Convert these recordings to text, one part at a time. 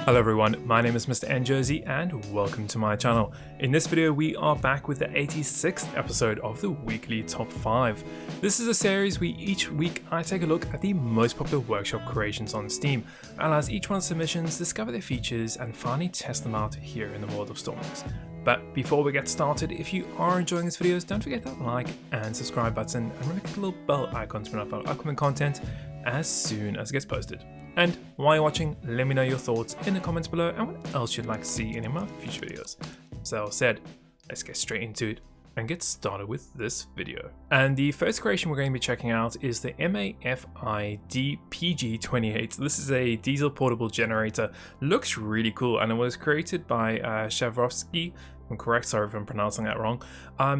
Hello everyone, my name is MrNJersey and welcome to my channel. In this video we are back with the 86th episode of the weekly top 5. This is a series where each week I take a look at the most popular workshop creations on Steam, analyze each one's submissions, discover their features and finally test them out here in the world of Stormworks. But before we get started, if you are enjoying these videos, don't forget that like and subscribe button and remember the little bell icon to bring up our upcoming content as soon as it gets posted. And while you're watching, let me know your thoughts in the comments below and what else you'd like to see in my future videos. So that said, let's get straight into it and get started with this video. And the first creation we're going to be checking out is the MAFI DPG28. This is a diesel portable generator. Looks really cool and it was created by Shavrovsky. If I'm correct, sorry if I'm pronouncing that wrong.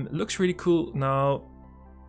Looks really cool. Now,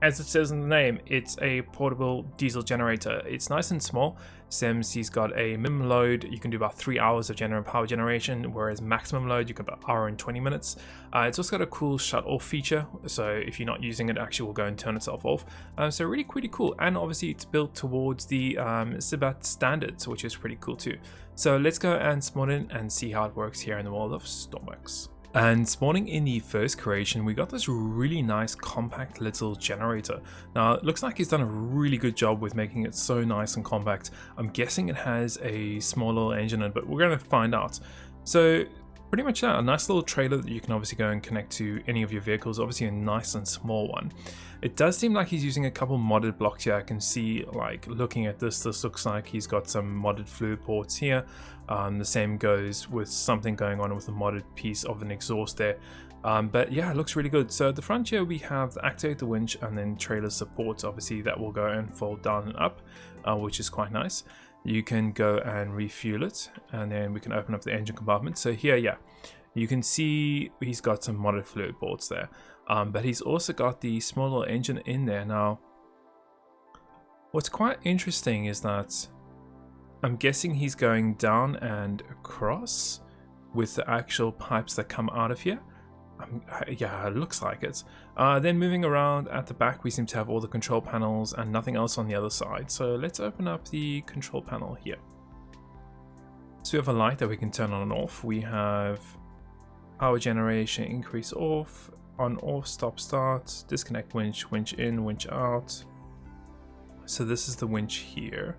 as it says in the name, it's a portable diesel generator. It's nice and small. Sims, he's got a minimum load. You can do about 3 hours of power generation, whereas maximum load, you can about 1 hour and 20 minutes. It's also got a cool shut off feature. So if you're not using it, actually will go and turn itself off. So really pretty cool. And obviously it's built towards the Sibat standards, which is pretty cool too. So let's go and spawn in and see how it works here in the world of Stormworks. And spawning in the first creation, we got this really nice compact little generator. Now it looks like he's done a really good job with making it so nice and compact. I'm guessing it has a small little engine in it, but we're going to find out. So pretty much that, a nice little trailer that you can obviously go and connect to any of your vehicles, obviously a nice and small one. It does seem like he's using a couple modded blocks here. I can see, like, looking at this looks like he's got some modded fluid ports here. The same goes with something going on with a modded piece of an exhaust there. But yeah, it looks really good. So at the front here we have activate the winch and then trailer support. Obviously that will go and fold down and up, which is quite nice. You can go and refuel it and then we can open up the engine compartment. So here, yeah, you can see he's got some modded fluid ports there. But he's also got the small little engine in there. Now, what's quite interesting is that I'm guessing he's going down and across with the actual pipes that come out of here. Yeah, it looks like it. Then moving around at the back, we seem to have all the control panels and nothing else on the other side. So let's open up the control panel here. So we have a light that we can turn on and off. We have power generation, increase off, on off, stop start, disconnect winch, winch in, winch out. So this is the winch here.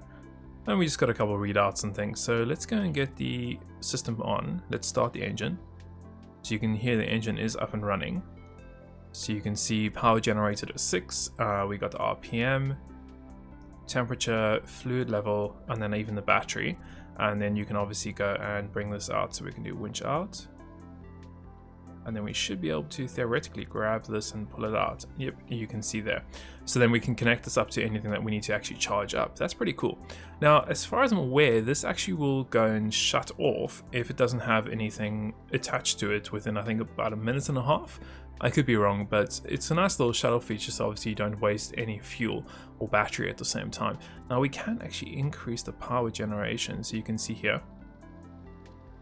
And we just got a couple of readouts and things. So let's go and get the system on. Let's start the engine. So you can hear the engine is up and running. So you can see power generated at 6. We got the RPM, temperature, fluid level, and then even the battery. And then you can obviously go and bring this out. So we can do winch out. And then we should be able to theoretically grab this and pull it out. Yep, you can see there. So then we can connect this up to anything that we need to actually charge up. That's pretty cool. Now, as far as I'm aware, this actually will go and shut off if it doesn't have anything attached to it within, I think, about 1.5 minutes. I could be wrong, but it's a nice little shut off feature, so obviously you don't waste any fuel or battery at the same time. Now, we can actually increase the power generation, so you can see here.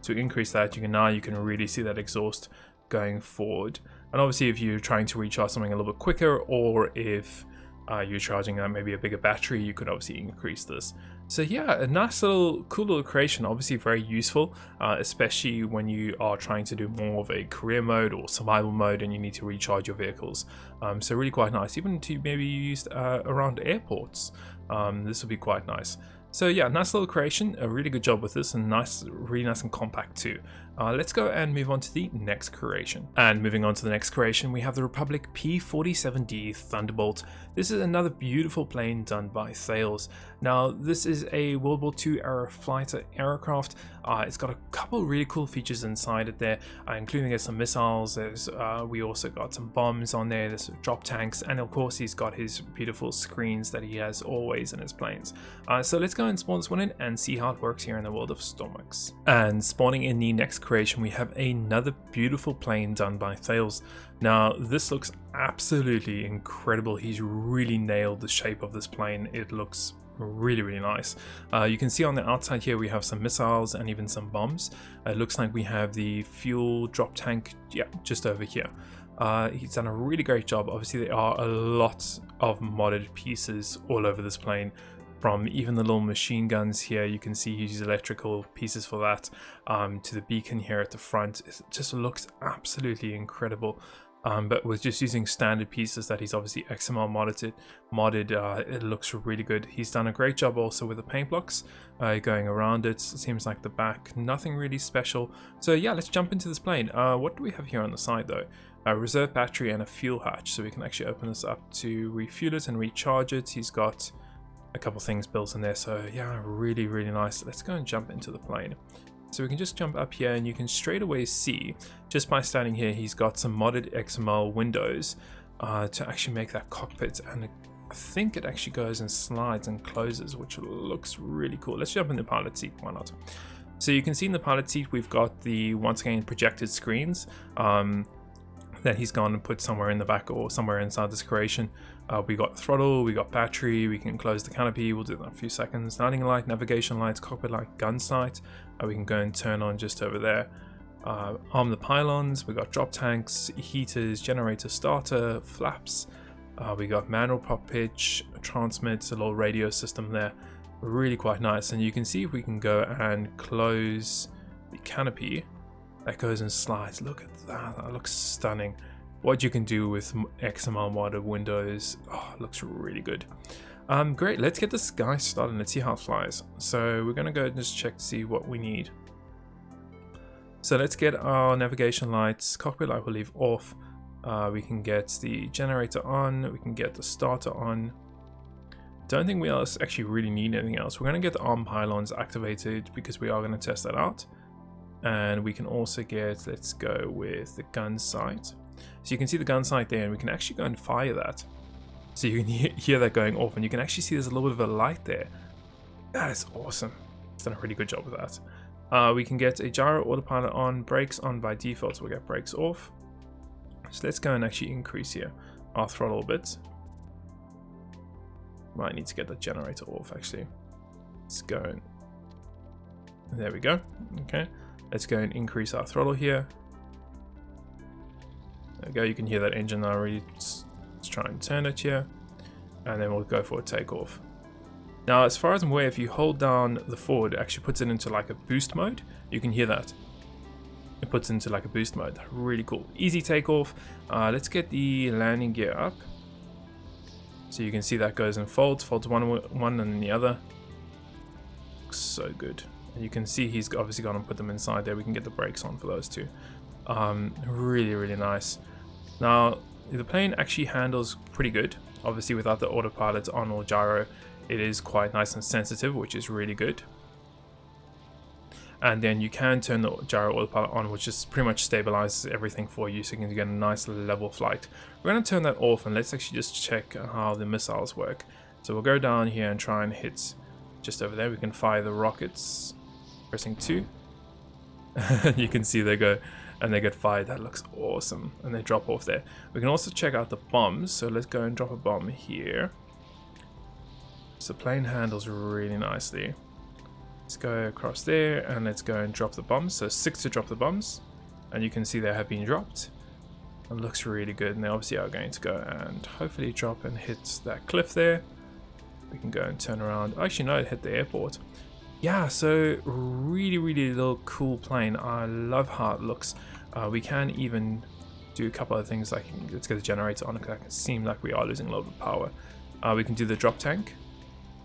To increase that, you can really see that exhaust going forward. And obviously if you're trying to recharge something a little bit quicker, or if you're charging maybe a bigger battery, you could obviously increase this. So yeah, a nice little cool little creation, obviously very useful, especially when you are trying to do more of a career mode or survival mode and you need to recharge your vehicles. So really quite nice, even to maybe used around airports. This would be quite nice. So yeah, nice little creation, a really good job with this, and really nice and compact too. Let's go and move on to the next creation. And moving on to the next creation, we have the Republic P-47D Thunderbolt. This is another beautiful plane done by Thales. Now, this is a World War II era fighter aircraft. It's got a couple really cool features inside it there, including some missiles. We also got some bombs on there, there's drop tanks, and of course he's got his beautiful screens that he has always in his planes. So let's go and spawn this one in and see how it works here in the world of Stormworks. And spawning in the next creation, we have another beautiful plane done by Thales. Now, this looks absolutely incredible. He's really nailed the shape of this plane. It looks really nice. You can see on the outside here we have some missiles and even some bombs. It looks like we have the fuel drop tank, yeah, just over here. He's done a really great job. Obviously there are a lot of modded pieces all over this plane. from even the little machine guns here. You can see he uses electrical pieces for that, to the beacon here at the front. It just looks absolutely incredible. But with just using standard pieces that he's obviously XML modded, it looks really good. He's done a great job also with the paint blocks going around it. Seems like the back, nothing really special. So yeah, let's jump into this plane. What do we have here on the side though? A reserve battery and a fuel hatch, so we can actually open this up to refuel it and recharge it. He's got a couple things built in there, so yeah, really nice. Let's go and jump into the plane. So we can just jump up here, and you can straight away see, just by standing here, he's got some modded XML windows to actually make that cockpit, and I think it actually goes and slides and closes, which looks really cool. Let's jump in the pilot seat, why not? So you can see in the pilot seat we've got the, once again, projected screens that he's gone and put somewhere in the back or somewhere inside this creation. We got throttle, we got battery, we can close the canopy, we'll do that in a few seconds. Landing light, navigation lights, cockpit light, gun sight, we can go and turn on just over there. Arm the pylons, we got drop tanks, heaters, generator starter, flaps, we got manual prop pitch, transmits, a little radio system there. Really quite nice. And you can see if we can go and close the canopy, that goes and slides. Look at that, that looks stunning. What you can do with XML modded windows, oh, looks really good. Great, let's get this guy started. Let's see how it flies. So we're gonna go and just check to see what we need. So let's get our navigation lights, cockpit light we'll leave off. We can get the generator on, we can get the starter on. Don't think we actually really need anything else. We're gonna get the arm pylons activated because we are gonna test that out. And we can also get, let's go with the gun sight. So you can see the gun sight there, and we can actually go and fire that. So you can hear that going off, and you can actually see there's a little bit of a light there. That is awesome. It's done a really good job with that. We can get a gyro autopilot on, brakes on by default, so we'll get brakes off. So let's go and actually increase here our throttle a bit. Might need to get the generator off actually. Let's go and, there we go. Okay. Let's go and increase our throttle here. There we go, you can hear that engine now already. Let's try and turn it here. And then we'll go for a takeoff. Now, as far as I'm aware, if you hold down the forward, it actually puts it into like a boost mode. You can hear that. It puts it into like a boost mode. Really cool. Easy takeoff. Let's get the landing gear up. So you can see that goes and folds one and then the other. Looks so good. And you can see he's obviously gone and put them inside there. We can get the brakes on for those two. Really nice. Now the plane actually handles pretty good. Obviously without the autopilot on or gyro, it is quite nice and sensitive, which is really good. And then you can turn the gyro autopilot on, which just pretty much stabilizes everything for you, so you can get a nice level flight. We're going to turn that off, and let's actually just check how the missiles work. So we'll go down here and try and hit just over there. We can fire the rockets, pressing 2. You can see they go and they get fired. That looks awesome, and they drop off there. We can also check out the bombs, so let's go and drop a bomb here. So the plane handles really nicely. Let's go across there and let's go and drop the bombs. So 6 to drop the bombs, and you can see they have been dropped. It looks really good, and they obviously are going to go and hopefully drop and hit that cliff there. We can go and turn around. Actually no, it hit the airport. Yeah, so really little cool plane. I love how it looks. We can even do a couple of things, like let's get the generator on, because it can seem like we are losing a lot of power. We can do the drop tank,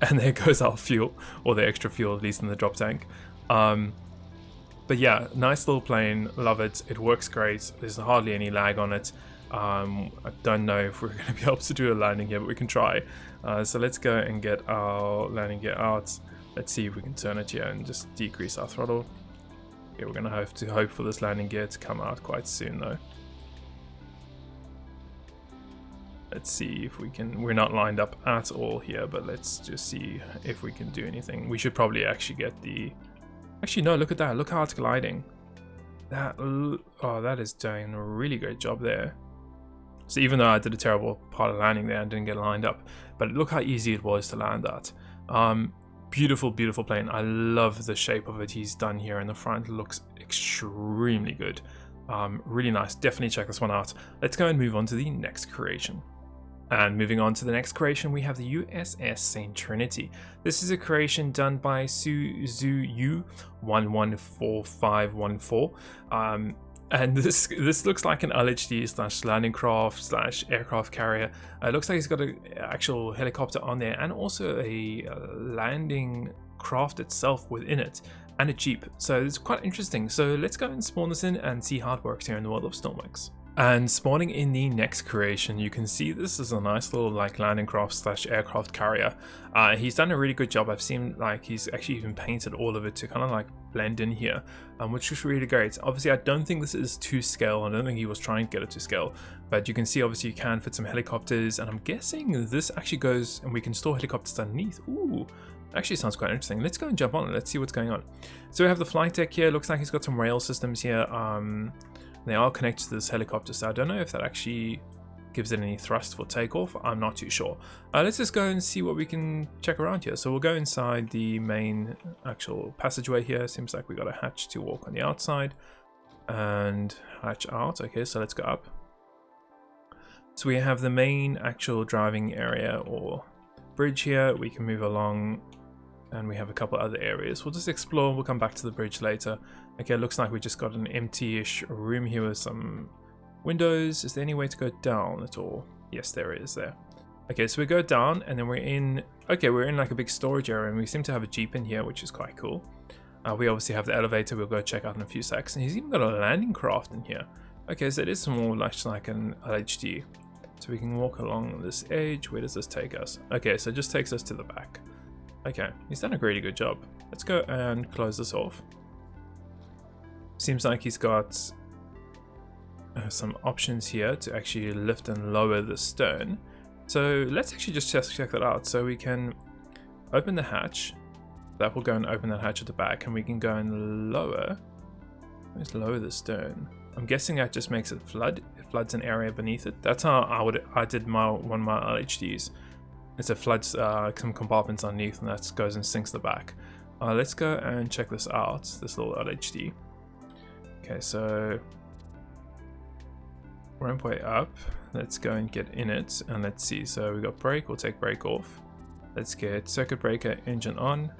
and there goes our fuel, or the extra fuel at least in the drop tank. But yeah, nice little plane, love it. It works great. There's hardly any lag on it. I don't know if we're going to be able to do a landing here, but we can try. So let's go and get our landing gear out. Let's see if we can turn it here and just decrease our throttle. Yeah, we're going to have to hope for this landing gear to come out quite soon though. Let's see if we can. We're not lined up at all here, but let's just see if we can do anything. We should probably actually get the... Actually no, look at that. Look how it's gliding. That is doing a really great job there. So even though I did a terrible part of landing there and didn't get lined up, but look how easy it was to land that. Beautiful plane. I love the shape of it he's done here in the front. It looks extremely good. Really nice. Definitely check this one out. Let's go and move on to the next creation. And moving on to the next creation, we have the USS St. Trinity. This is a creation done by Suzu 114514. And this looks like an LHD / landing craft / aircraft carrier. It looks like he's got an actual helicopter on there and also a landing craft itself within it and a jeep. So it's quite interesting. So let's go and spawn this in and see how it works here in the world of Stormworks. And spawning in the next creation, you can see this is a nice little like landing craft / aircraft carrier. He's done a really good job. I've seen like he's actually even painted all of it to kind of like blend in here, which is really great. Obviously, I don't think this is to scale. I don't think he was trying to get it to scale, but you can see obviously you can fit some helicopters, and I'm guessing this actually goes and we can store helicopters underneath. Ooh, actually sounds quite interesting. Let's go and jump on it. Let's see what's going on. So we have the flight deck here. Looks like he's got some rail systems here. They are connected to this helicopter, so I don't know if that actually gives it any thrust for takeoff. I'm not too sure. Let's just go and see what we can check around here. So we'll go inside the main actual passageway here. Seems like we got a hatch to walk on the outside and hatch out. Okay, so let's go up. So we have the main actual driving area or bridge here. We can move along, and we have a couple other areas. We'll just explore. We'll come back to the bridge later. Okay, looks like we just got an empty-ish room here with some windows. Is there any way to go down at all? Yes, there is there. Okay, so we go down and then we're in like a big storage area, and we seem to have a jeep in here, which is quite cool. We obviously have the elevator. We'll go check out in a few seconds. And he's even got a landing craft in here. Okay, so it is more like an LHD. So we can walk along this edge. Where does this take us? Okay, so it just takes us to the back. Okay, he's done a really good job. Let's go and close this off. Seems like he's got some options here to actually lift and lower the stern. So let's actually just check that out. So we can open the hatch. That will go and open that hatch at the back, and we can go and lower. Let's lower the stern. I'm guessing that just makes it flood. It floods an area beneath it. That's how I did one of my LHDs. It floods some compartments underneath, and that goes and sinks the back. Let's go and check this out. This little LHD. Okay, so ramp way up. Let's go and get in it and let's see. So we got brake. We'll take brake off. Let's get circuit breaker engine on.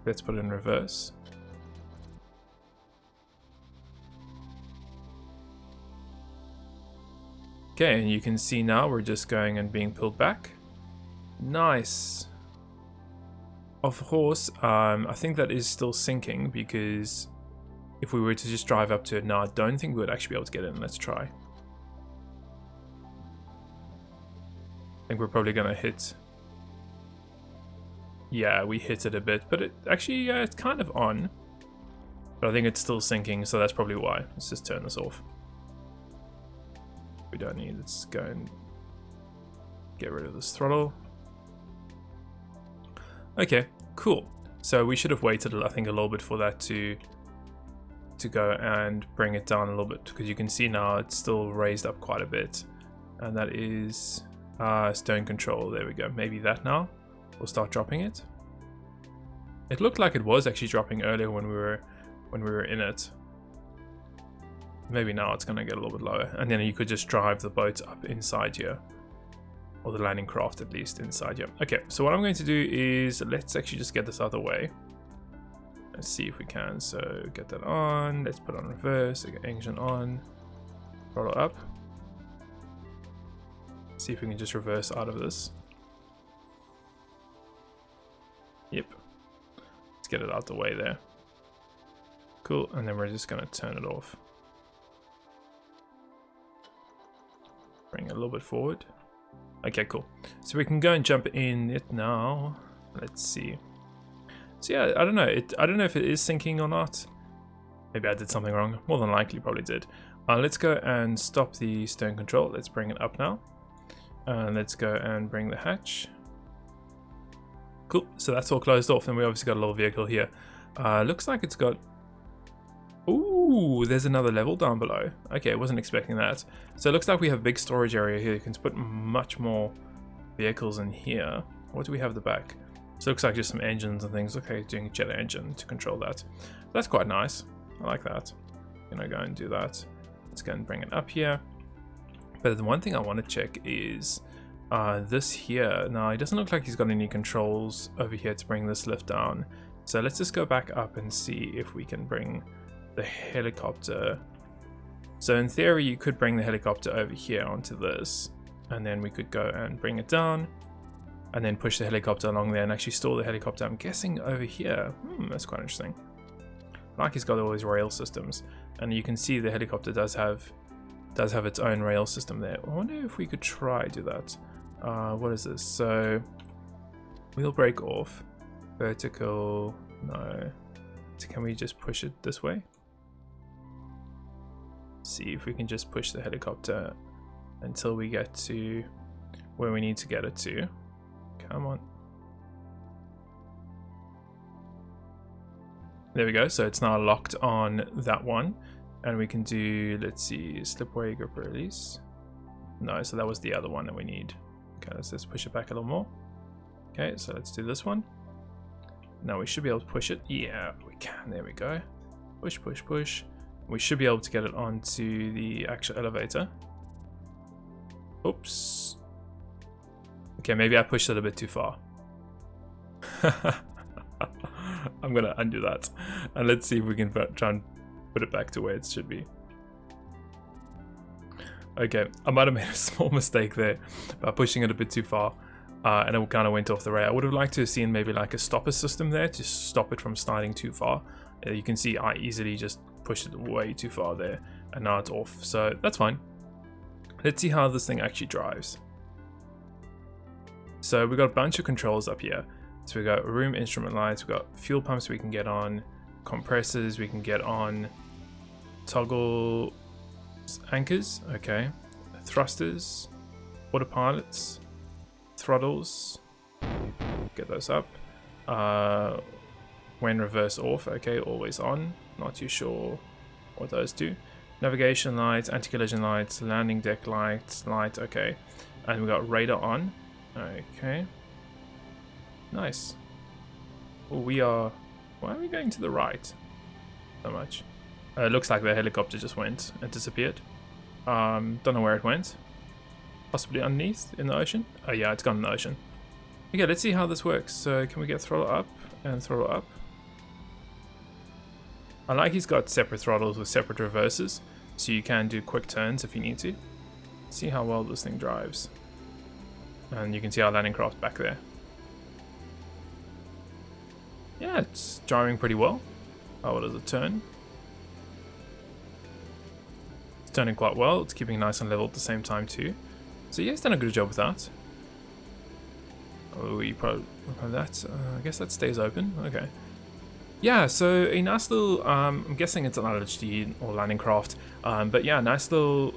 Let's put it in reverse. Okay, and you can see now we're just going and being pulled back. Nice. Of course, I think that is still sinking, because if we were to just drive up to it now, I don't think we would actually be able to get in. Let's try. I think we're probably going to hit. Yeah, we hit it a bit, but it actually, it's kind of on. But I think it's still sinking, so that's probably why. Let's just turn this off. We don't need. Let's go and get rid of this throttle. Okay, cool. So we should have waited, I think, a little bit for that to go and bring it down a little bit, because you can see now it's still raised up quite a bit, and that is stern control. There we go. Maybe that now we'll start dropping it. It looked like it was actually dropping earlier when we were in it. Maybe now it's going to get a little bit lower, and then you could just drive the boat up inside here, or the landing craft at least inside here. Okay, so what I'm going to do is let's actually just get this other way. Let's see if we can. So get that on. Let's put on reverse. Get engine on. Throttle up. See if we can just reverse out of this. Yep. Let's get it out the way there. Cool. And then we're just going to turn it off. Bring it a little bit forward. Okay, cool. So we can go and jump in it now. Let's see. So yeah, I don't know. I don't know if it is sinking or not. Maybe I did something wrong. More than likely, probably did. Let's go and stop the stern control. Let's bring it up now. Let's go and bring the hatch. Cool. So that's all closed off, and we obviously got a little vehicle here. Looks like it's got. Ooh, there's another level down below. Okay, I wasn't expecting that. So it looks like we have a big storage area here. You can put much more vehicles in here. What do we have at the back? So it looks like just some engines and things. Okay, doing a jet engine to control that. That's quite nice. I like that. I'm gonna go and do that. Let's go and bring it up here. But the one thing I want to check is this here. Now, it doesn't look like he's got any controls over here to bring this lift down. So let's just go back up and see if we can bring the helicopter. So in theory, you could bring the helicopter over here onto this, and then we could go and bring it down, and then push the helicopter along there and actually store the helicopter. I'm guessing over here. That's quite interesting. Like he's got all these rail systems, and you can see the helicopter does have its own rail system there. I wonder if we could try do that. What is this? So wheel brake off, vertical, no. So can we just push it this way? See if we can just push the helicopter until we get to where we need to get it to. Come on. There we go. So it's now locked on that one, and we can do, let's see, slipway grip release. No, so that was the other one that we need. Okay, let's just push it back a little more. Okay, so let's do this one. Now we should be able to push it. Yeah, we can. There we go. Push, push, push. We should be able to get it onto the actual elevator. Oops. Okay, maybe I pushed it a bit too far. I'm gonna undo that, and let's see if we can try and put it back to where it should be. Okay, I might have made a small mistake there by pushing it a bit too far, and it kind of went off the rail. I would have liked to have seen maybe like a stopper system there to stop it from sliding too far. You can see I easily just pushed it way too far there, and now it's off, so that's fine. Let's see how this thing actually drives. So we've got a bunch of controls up here. So we've got room instrument lights, we've got fuel pumps we can get on, compressors we can get on, toggle anchors, okay, thrusters, autopilots, throttles, get those up, when reverse off, okay, always on, not too sure what those do, navigation lights, anti-collision lights, landing deck lights, okay, and we've got radar on, okay. Nice. Well, why are we going to the right so much? It looks like the helicopter just went and disappeared. Don't know where it went. Possibly underneath in the ocean? Oh yeah, it's gone in the ocean. Okay, let's see how this works. So can we get throttle up and throttle up? I like he's got separate throttles with separate reverses, so you can do quick turns if you need to. See how well this thing drives. And you can see our landing craft back there. Yeah, it's driving pretty well. How well does it turn? It's turning quite well. It's keeping nice and level at the same time too. So yeah, it's done a good job with that. Oh, we probably that. I guess that stays open. Okay. Yeah, so a nice little. I'm guessing it's an LHD or landing craft. But yeah, nice little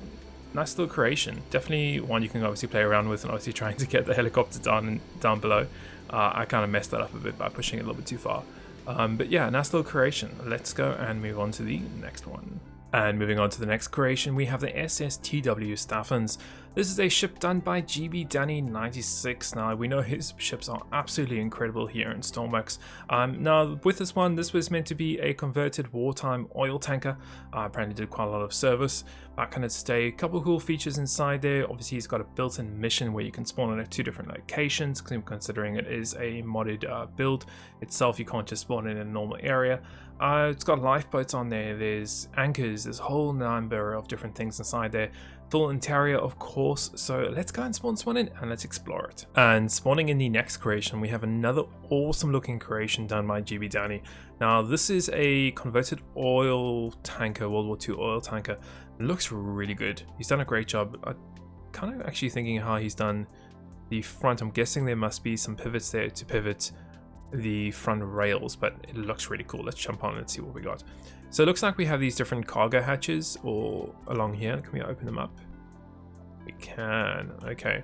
creation. Definitely one you can obviously play around with, and obviously trying to get the helicopter down below. I kind of messed that up a bit by pushing it a little bit too far. But yeah, nice little creation. Let's go and move on to the next one. And moving on to the next creation, we have the SSTW Staffens. This is a ship done by GB Danny 96. Now, we know his ships are absolutely incredible here in Stormworks. Now, with this one, this was meant to be a converted wartime oil tanker. Apparently did quite a lot of service back in its day. A couple of cool features inside there. Obviously, he's got a built-in mission where you can spawn on at 2 different locations, considering it is a modded build itself. You can't just spawn in a normal area. It's got lifeboats on there, there's anchors, there's a whole number of different things inside there. Full interior, of course, so let's go and spawn one in and let's explore it. And spawning in the next creation, we have another awesome looking creation done by GB Danny. Now, this is a converted oil tanker, World War II oil tanker. It looks really good. He's done a great job. I'm kind of actually thinking how he's done the front. I'm guessing there must be some pivots there to pivot the front rails, but it looks really cool. Let's jump on and see what we got. So it looks like we have these different cargo hatches or along here. Can we open them up? We can. Okay.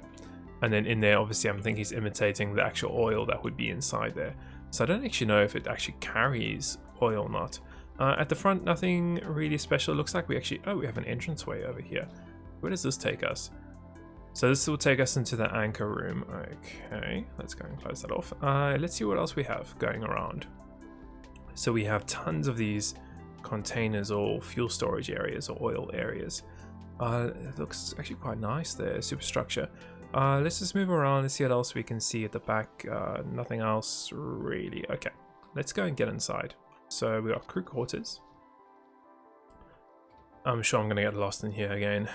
And then in there, obviously, I'm thinking he's imitating the actual oil that would be inside there. So I don't actually know if it actually carries oil or not. At the front, nothing really special. It looks like we actually, we have an entranceway over here. Where does this take us? So this will take us into the anchor room. Okay, let's go and close that off. Let's see what else we have going around. So we have tons of these containers or fuel storage areas or oil areas. It looks actually quite nice there, superstructure. Let's just move around and see what else we can see at the back. Nothing else really. Okay, let's go and get inside. So we got crew quarters. I'm sure I'm gonna get lost in here again.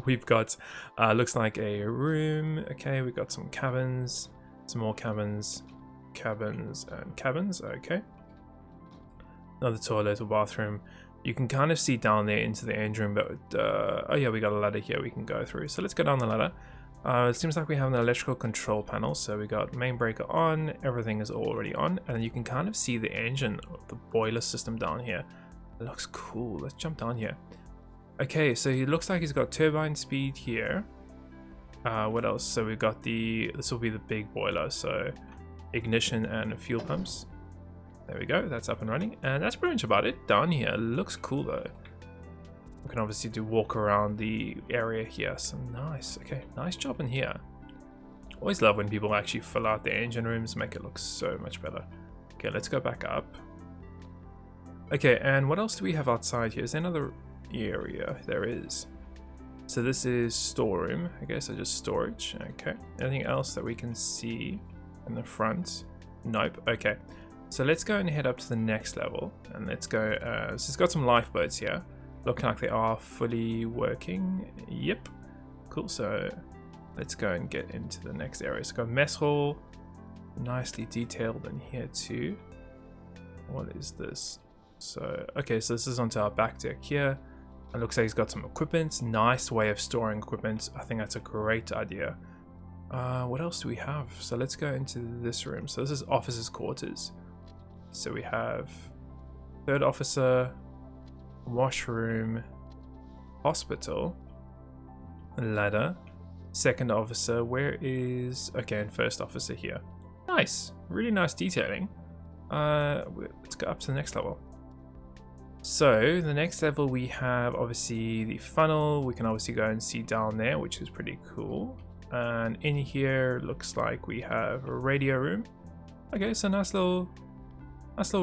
We've got, looks like a room. Okay, we've got some cabins, some more cabins, cabins and cabins. Okay, another toilet or bathroom. You can kind of see down there into the engine room, but oh yeah, we got a ladder here we can go through. So let's go down the ladder. It seems like we have an electrical control panel. So we got main breaker on, everything is already on, and you can kind of see the engine, the boiler system down here. It looks cool. Let's jump down here. Okay, so he looks like he's got turbine speed here. What else? So we've got this will be the big boiler. So ignition and fuel pumps. There we go, that's up and running, and that's pretty much about it down here. It looks cool though. We can obviously do walk around the area here, so nice. Okay, nice job in here. Always love when people actually fill out the engine rooms, make it look so much better. Okay, let's go back up. Okay, and what else do we have outside here? Is there another area? There is. So this is storeroom, I guess, so just storage. Okay, anything else that we can see in the front? Nope. Okay. So let's go and head up to the next level, and let's go, so it's got some lifeboats here, looking like they are fully working. Yep, cool. So let's go and get into the next area. So got mess hall, nicely detailed in here too. What is this? So, okay, so this is onto our back deck here. It looks like he's got some equipment, nice way of storing equipment. I think that's a great idea. What else do we have? So let's go into this room. So this is officers' quarters. So we have third officer, washroom, hospital, ladder, second officer. Where is, okay, and first officer here. Nice, really nice detailing. Let's go up to the next level. So the next level we have obviously the funnel. We can obviously go and see down there, which is pretty cool. And in here looks like we have a radio room. Okay, so nice little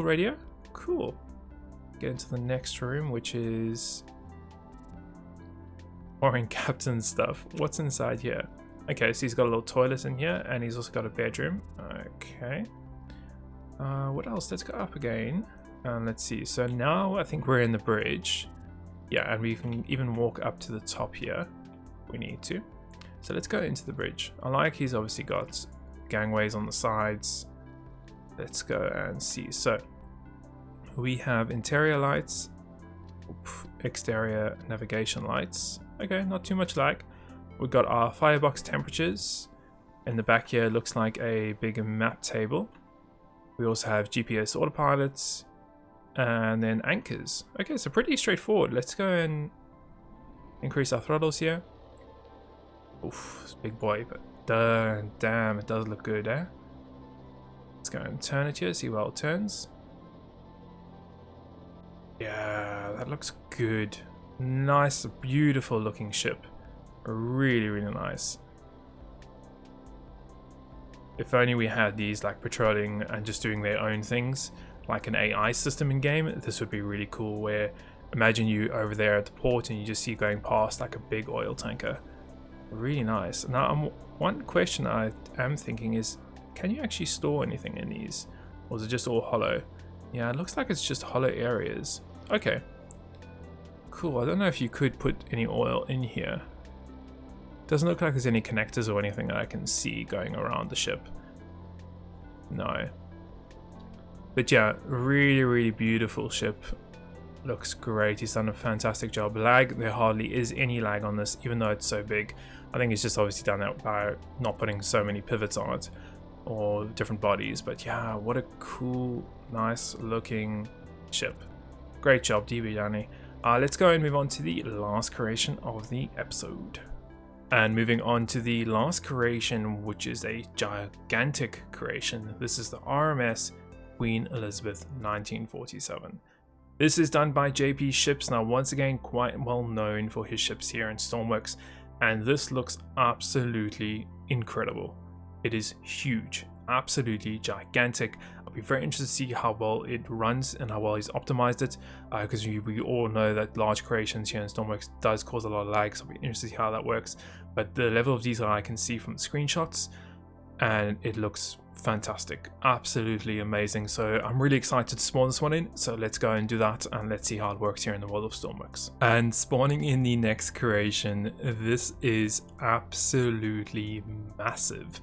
radio. Cool. Get into the next room, which is boring captain stuff. What's inside here? Okay, so he's got a little toilet in here, and he's also got a bedroom. Okay. What else? Let's go up again. Let's see. So now I think we're in the bridge. Yeah, and we can even walk up to the top here. We need to. So let's go into the bridge. I like he's obviously got gangways on the sides. Let's go and see. So we have interior lights, exterior navigation lights. Okay, not too much lag. We've got our firebox temperatures. In the back here looks like a big map table. We also have GPS autopilots and then anchors. Okay, so pretty straightforward. Let's go and increase our throttles here. Oof, it's a big boy, but damn, it does look good, eh? Let's go and turn it here, see how it turns. Yeah, that looks good. Nice, beautiful looking ship. Really, really nice. If only we had these like patrolling and just doing their own things, like an AI system in game, this would be really cool. Where imagine you over there at the port and you just see going past like a big oil tanker. Really nice. Now, one question I am thinking is, can you actually store anything in these? Or is it just all hollow? Yeah, it looks like it's just hollow areas. Okay. Cool. I don't know if you could put any oil in here. Doesn't look like there's any connectors or anything that I can see going around the ship. No. But yeah, really, really beautiful ship. Looks great. He's done a fantastic job. Lag, there hardly is any lag on this, even though it's so big. I think he's just obviously done that by not putting so many pivots on it or different bodies. But yeah, what a cool, nice looking ship. Great job, DB Danny. Let's go and move on to the last creation of the episode. And moving on to the last creation, which is a gigantic creation. This is the RMS Queen Elizabeth 1947. This is done by JP Ships, now once again quite well known for his ships here in Stormworks, and this looks absolutely incredible. It is huge. absolutely gigantic. I'll be very interested to see how well it runs and how well he's optimized it, because we all know that large creations here in Stormworks does cause a lot of lag, so I'll be interested to see how that works. But the level of detail I can see from the screenshots, and it looks fantastic, absolutely amazing. So I'm really excited to spawn this one in, so let's go and do that, and let's see how it works here in the world of Stormworks. And spawning in the next creation, this is absolutely massive.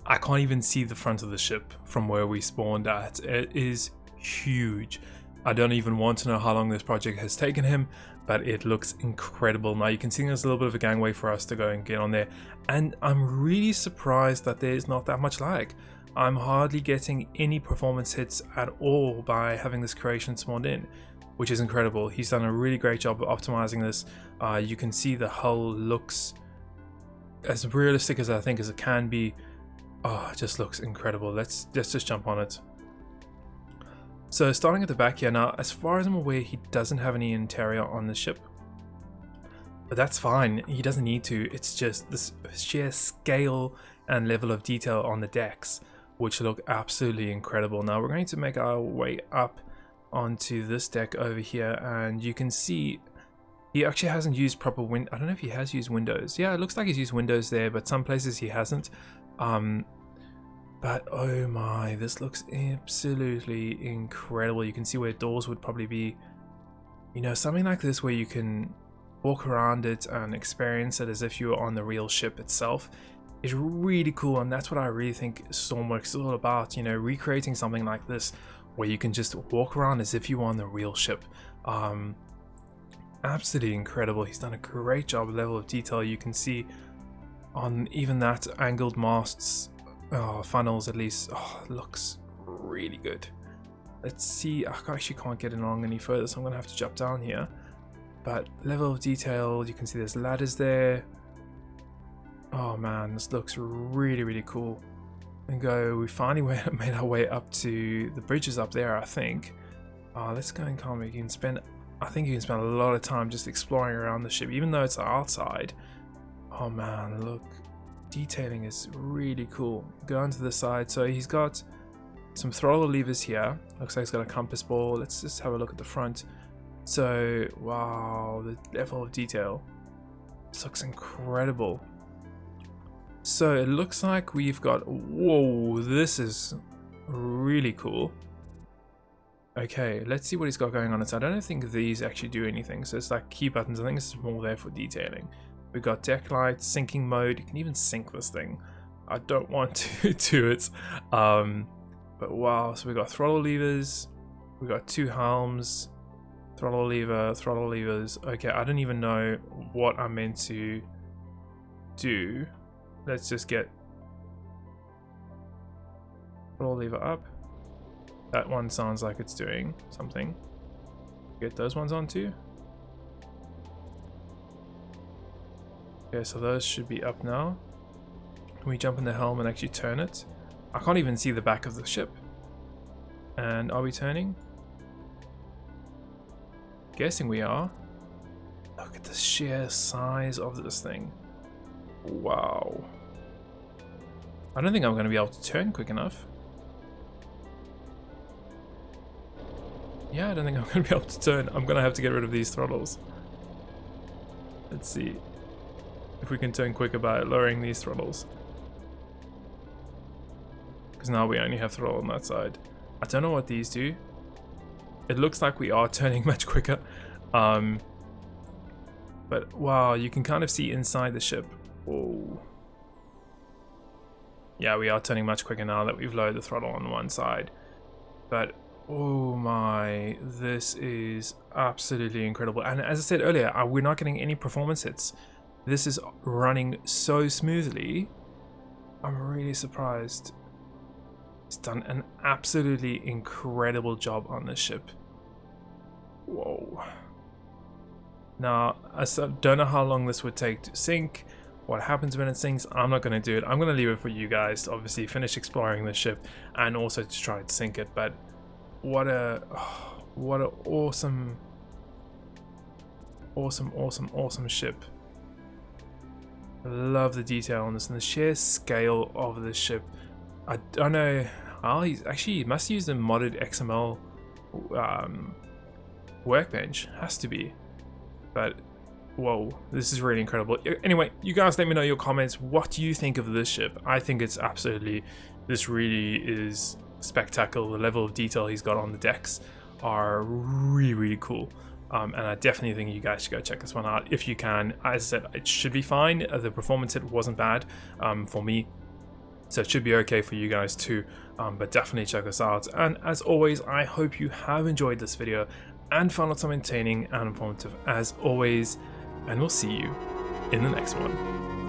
I can't even see the front of the ship from where we spawned at. It is huge. I don't even want to know how long this project has taken him, but it looks incredible. Now you can see there's a little bit of a gangway for us to go and get on there, and I'm really surprised that there's not that much lag. I'm hardly getting any performance hits at all by having this creation spawned in, which is incredible. He's done a really great job of optimizing this. You can see the hull looks as realistic as I think as it can be. Oh, it just looks incredible. Let's just jump on it. So starting at the back here now, as far as I'm aware, he doesn't have any interior on the ship, but that's fine. He doesn't need to. It's just this sheer scale and level of detail on the decks, which look absolutely incredible. Now we're going to make our way up onto this deck over here, and you can see he actually hasn't used proper I don't know if he has used windows. Yeah, it looks like he's used windows there, but some places he hasn't. But oh my, this looks absolutely incredible. You can see where doors would probably be, you know, something like this where you can walk around it and experience it as if you were on the real ship itself is really cool. And that's what I really think Stormworks is all about, you know, recreating something like this where you can just walk around as if you were on the real ship. Absolutely incredible. He's done a great job with level of detail. You can see on even that angled masts, funnels at least, looks really good. Let's see, I actually can't get it along any further, so I'm gonna have to jump down here. But level of detail, you can see there's ladders there. Oh man, this looks really cool. And we finally made our way up to the bridges up there, I think. Let's go and come. I think you can spend a lot of time just exploring around the ship, even though it's outside. Oh man, look, detailing is really cool. Go onto the side. So he's got some throttle levers here. Looks like he's got a compass ball. Let's just have a look at the front. So wow, the level of detail, this looks incredible. So it looks like we've got, whoa, this is really cool. Okay, let's see what he's got going on inside. I don't think these actually do anything, so it's like key buttons. I think this is more there for detailing. We've got deck lights, sinking mode. You can even sink this thing. I don't want to do it. But wow, so we've got throttle levers. We've got two helms. Throttle lever, throttle levers. Okay, I don't even know what I'm meant to do. Let's just get throttle lever up. That one sounds like it's doing something. Get those ones on too. Okay, so those should be up now. Can we jump in the helm and actually turn it? I can't even see the back of the ship. And are we turning? Guessing we are. Look at the sheer size of this thing. Wow. I don't think I'm going to be able to turn quick enough. Yeah, I don't think I'm going to be able to turn. I'm going to have to get rid of these throttles. Let's see if we can turn quicker by lowering these throttles. Because now we only have throttle on that side. I don't know what these do. It looks like we are turning much quicker. But wow, you can kind of see inside the ship. Whoa. Yeah, we are turning much quicker now that we've lowered the throttle on one side. But oh my, this is absolutely incredible. And as I said earlier, we're not getting any performance hits. This is running so smoothly. I'm really surprised. He's done an absolutely incredible job on this ship. Whoa. Now, I don't know how long this would take to sink. What happens when it sinks, I'm not going to do it. I'm going to leave it for you guys to obviously finish exploring the ship and also to try to sink it. But what a awesome ship. I love the detail on this and the sheer scale of the ship I don't know. Oh, he must use the modded XML workbench. Has to be. But whoa, this is really incredible. Anyway, you guys let me know your comments. What do you think of this ship? I think it's absolutely, this really is spectacular. The level of detail he's got on the decks are really, really cool. And I definitely think you guys should go check this one out if you can. As I said, it should be fine. The performance hit wasn't bad for me, so it should be okay for you guys too. But definitely check this out. And as always, I hope you have enjoyed this video and found it some entertaining and informative as always. And we'll see you in the next one.